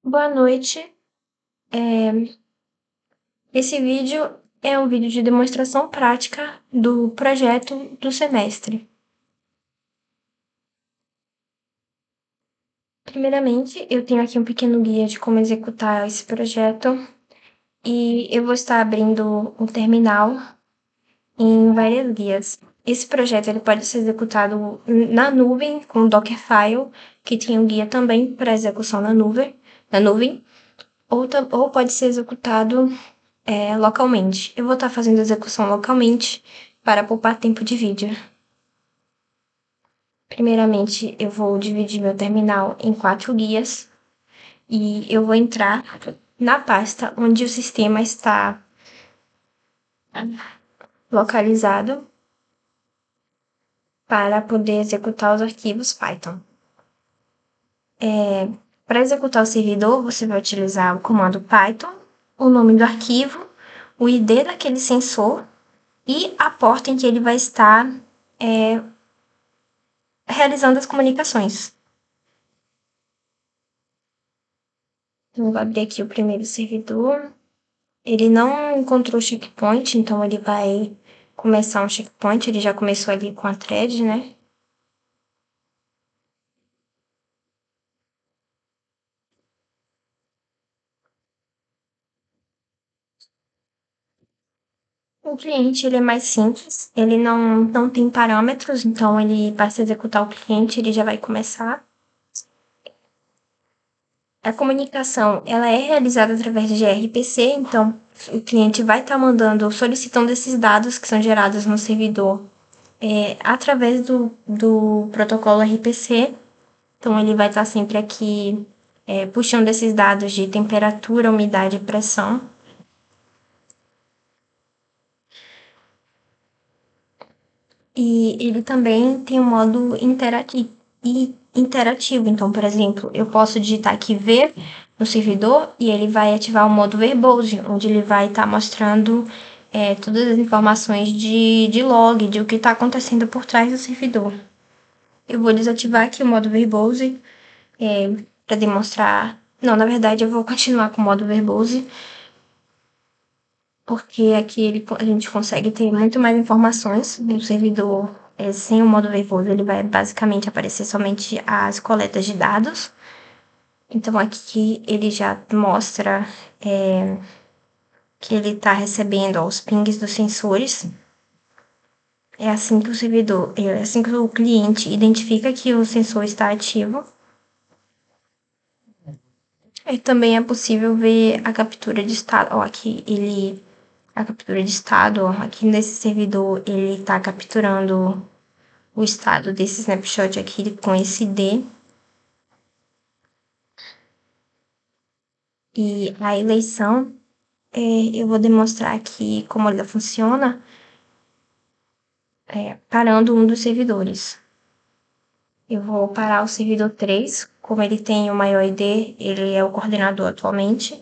Boa noite. Esse vídeo é um vídeo de demonstração prática do projeto do semestre. Primeiramente, eu tenho aqui um pequeno guia de como executar esse projeto e eu vou estar abrindo um terminal em várias guias. Esse projeto ele pode ser executado na nuvem com Dockerfile, que tem um guia também para execução na nuvem, ou pode ser executado localmente. Eu vou estar fazendo execução localmente para poupar tempo de vídeo. Primeiramente, eu vou dividir meu terminal em 4 guias e eu vou entrar na pasta onde o sistema está localizado para poder executar os arquivos Python. Para executar o servidor, você vai utilizar o comando Python, o nome do arquivo, o ID daquele sensor e a porta em que ele vai estar realizando as comunicações. Eu vou abrir aqui o primeiro servidor. Ele não encontrou o checkpoint, então ele vai começar um checkpoint. Ele já começou ali com a thread, né? O cliente ele é mais simples, ele não tem parâmetros, então ele basta executar o cliente, ele já vai começar. A comunicação ela é realizada através de gRPC, então o cliente vai estar solicitando esses dados que são gerados no servidor através do protocolo RPC. Então ele vai estar sempre aqui puxando esses dados de temperatura, umidade e pressão. E ele também tem um modo interativo. Então, por exemplo, eu posso digitar aqui ver no servidor e ele vai ativar o modo verbose, onde ele vai estar mostrando todas as informações de log, de o que está acontecendo por trás do servidor. Eu vou desativar aqui o modo verbose para demonstrar. Não, na verdade, eu vou continuar com o modo verbose, porque aqui a gente consegue ter muito mais informações no servidor. Sem o modo verbose, ele vai basicamente aparecer somente as coletas de dados. Então, aqui ele já mostra que ele está recebendo os pings dos sensores. É assim que é assim que o cliente identifica que o sensor está ativo. E também é possível ver a captura de estado. Ó, a captura de estado, ó, aqui nesse servidor, ele está capturando o estado desse snapshot aqui com esse D. E a eleição, eu vou demonstrar aqui como ela funciona, parando um dos servidores. Eu vou parar o servidor 3, como ele tem o maior ID, ele é o coordenador atualmente.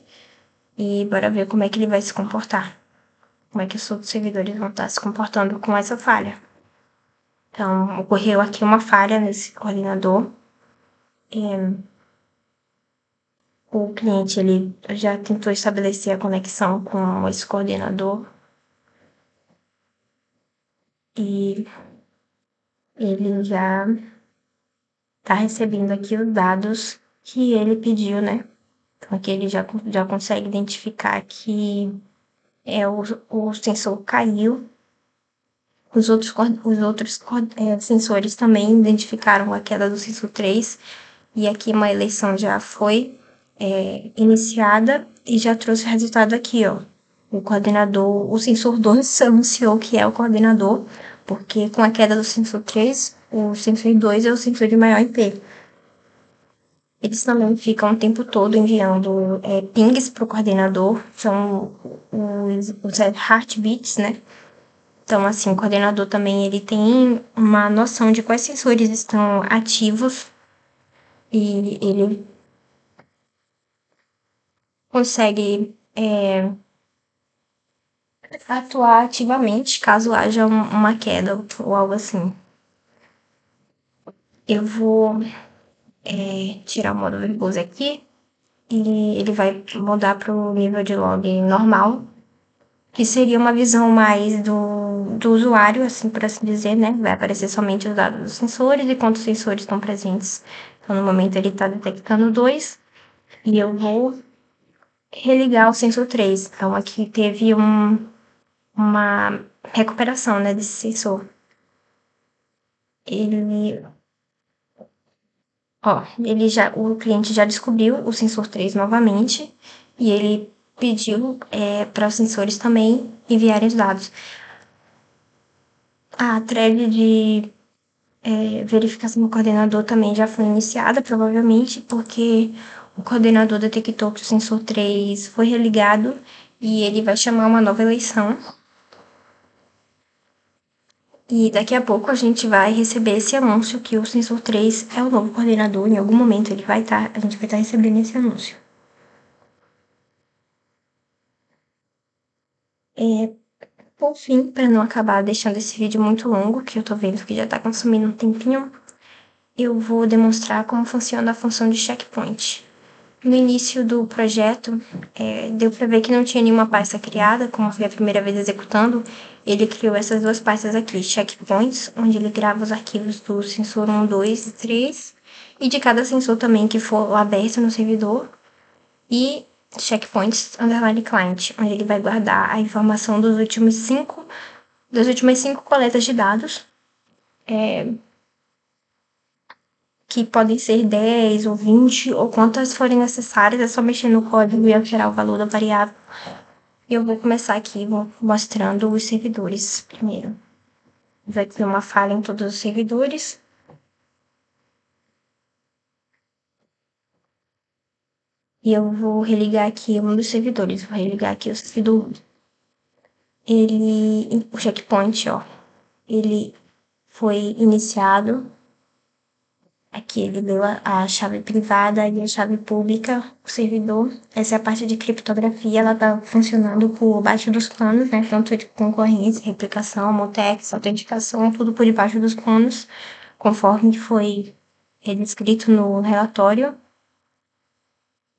E bora ver como é que ele vai se comportar. Como é que os outros servidores vão estar se comportando com essa falha. Então, ocorreu aqui uma falha nesse coordenador. O cliente ele já tentou estabelecer a conexão com esse coordenador e ele já está recebendo aqui os dados que ele pediu, né? Então aqui ele já consegue identificar que o sensor caiu. Os outros sensores também identificaram a queda do sensor 3 e aqui uma eleição já foi iniciada e já trouxe o resultado aqui, ó. O sensor 2 anunciou que é o coordenador, porque com a queda do sensor 3, o sensor 2 é o sensor de maior IP. Eles também ficam o tempo todo enviando pings para o coordenador, são os heartbeats, né? Então, assim, o coordenador também ele tem uma noção de quais sensores estão ativos e ele consegue atuar ativamente caso haja uma queda ou algo assim. Eu vou tirar o modo verbose aqui e ele vai mudar para o nível de log normal, que seria uma visão mais do usuário, assim por assim dizer, né? Vai aparecer somente os dados dos sensores e quantos sensores estão presentes. Então, no momento, ele está detectando dois, e eu vou religar o sensor 3. Então, aqui teve uma recuperação, né, desse sensor. Ele, o cliente já descobriu o sensor 3 novamente e ele pediu para os sensores também enviarem os dados. A thread de verificação do coordenador também já foi iniciada, provavelmente, porque o coordenador detectou que o sensor 3 foi religado e ele vai chamar uma nova eleição. E daqui a pouco a gente vai receber esse anúncio que o sensor 3 é o novo coordenador. Em algum momento a gente vai estar recebendo esse anúncio. Por fim, para não acabar deixando esse vídeo muito longo, que eu tô vendo que já tá consumindo um tempinho, eu vou demonstrar como funciona a função de checkpoint. No início do projeto, deu para ver que não tinha nenhuma pasta criada, como foi a primeira vez executando. Ele criou essas duas pastas aqui, checkpoints, onde ele grava os arquivos do sensor 1, 2 e 3, e de cada sensor também que for aberto no servidor, e checkpoints underline client, onde ele vai guardar a informação das últimas cinco coletas de dados, que podem ser 10 ou 20, ou quantas forem necessárias, é só mexer no código e alterar o valor da variável. Eu vou começar aqui mostrando os servidores primeiro. Vai ter uma falha em todos os servidores. E eu vou religar aqui um dos servidores. Vou religar aqui o servidor. O checkpoint, ó, ele foi iniciado. Aqui ele deu a chave privada e a chave pública, o servidor. Essa é a parte de criptografia, ela está funcionando por baixo dos panos, né? Tanto de concorrência, replicação, mutex, autenticação, tudo por debaixo dos panos, conforme foi descrito no relatório.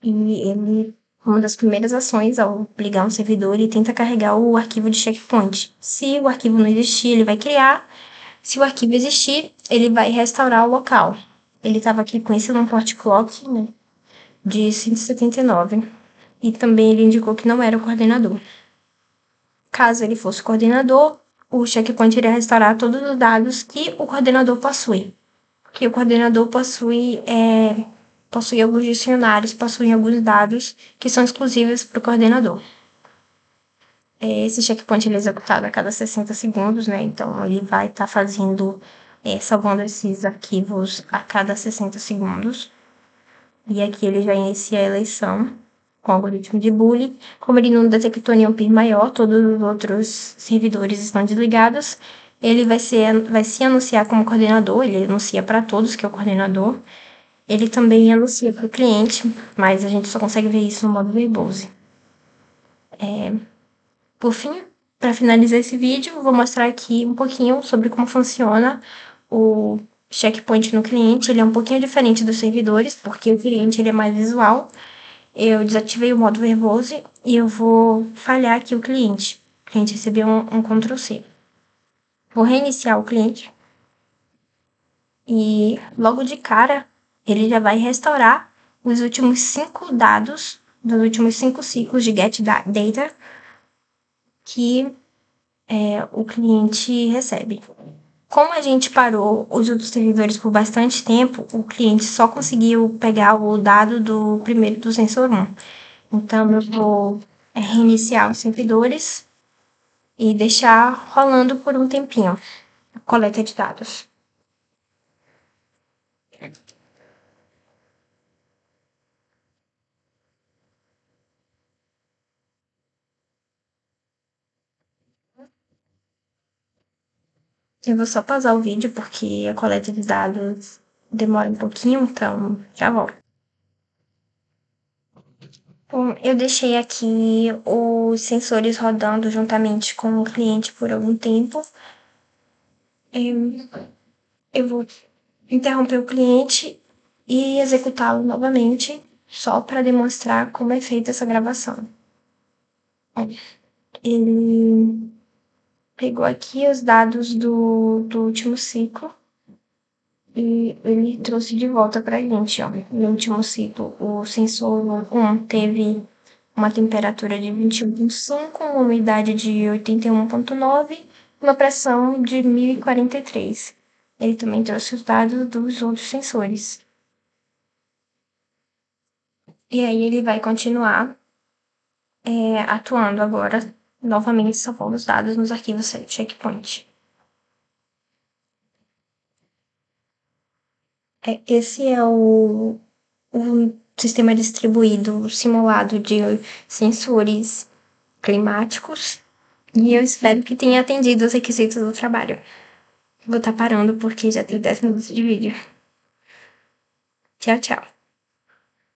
E uma das primeiras ações ao ligar um servidor, ele tenta carregar o arquivo de checkpoint. Se o arquivo não existir, ele vai criar. Se o arquivo existir, ele vai restaurar o local. Ele estava aqui com esse port clock, né, de 179. E também ele indicou que não era o coordenador. Caso ele fosse coordenador, o checkpoint iria restaurar todos os dados que o coordenador possui. Que o coordenador possui alguns dicionários, possui alguns dados que são exclusivos para o coordenador. Esse checkpoint ele é executado a cada 60 segundos, né? Então, ele vai estar salvando esses arquivos a cada 60 segundos. E aqui ele já inicia a eleição com o algoritmo de Boolean. Como ele não detectou nenhum PIR maior, todos os outros servidores estão desligados. Ele vai se anunciar como coordenador, ele anuncia para todos que é o coordenador. Ele também anuncia para o cliente, mas a gente só consegue ver isso no modo verbose. Por fim, para finalizar esse vídeo, vou mostrar aqui um pouquinho sobre como funciona o checkpoint no cliente. Ele é um pouquinho diferente dos servidores, porque o cliente ele é mais visual. Eu desativei o modo verbose e eu vou falhar aqui o cliente. O cliente recebeu um Ctrl+C. Vou reiniciar o cliente. E logo de cara, ele já vai restaurar os últimos 5 dados dos últimos 5 ciclos de get data que o cliente recebe. Como a gente parou os outros servidores por bastante tempo, o cliente só conseguiu pegar o dado do sensor 1. Então, eu vou reiniciar os servidores e deixar rolando por um tempinho a coleta de dados. Eu vou só pausar o vídeo porque a coleta de dados demora um pouquinho, então já volto. Bom, eu deixei aqui os sensores rodando juntamente com o cliente por algum tempo. Eu vou interromper o cliente e executá-lo novamente. só para demonstrar como é feita essa gravação. Ele pegou aqui os dados do último ciclo e ele trouxe de volta para a gente, ó. No último ciclo, o sensor 1 teve uma temperatura de 21,5, uma umidade de 81,9 e uma pressão de 1043. Ele também trouxe os dados dos outros sensores. E aí ele vai continuar atuando agora, novamente salvando os dados nos arquivos checkpoint. Esse é o sistema distribuído simulado de sensores climáticos e eu espero que tenha atendido os requisitos do trabalho. Vou estar parando porque já tem 10 minutos de vídeo. Tchau, tchau.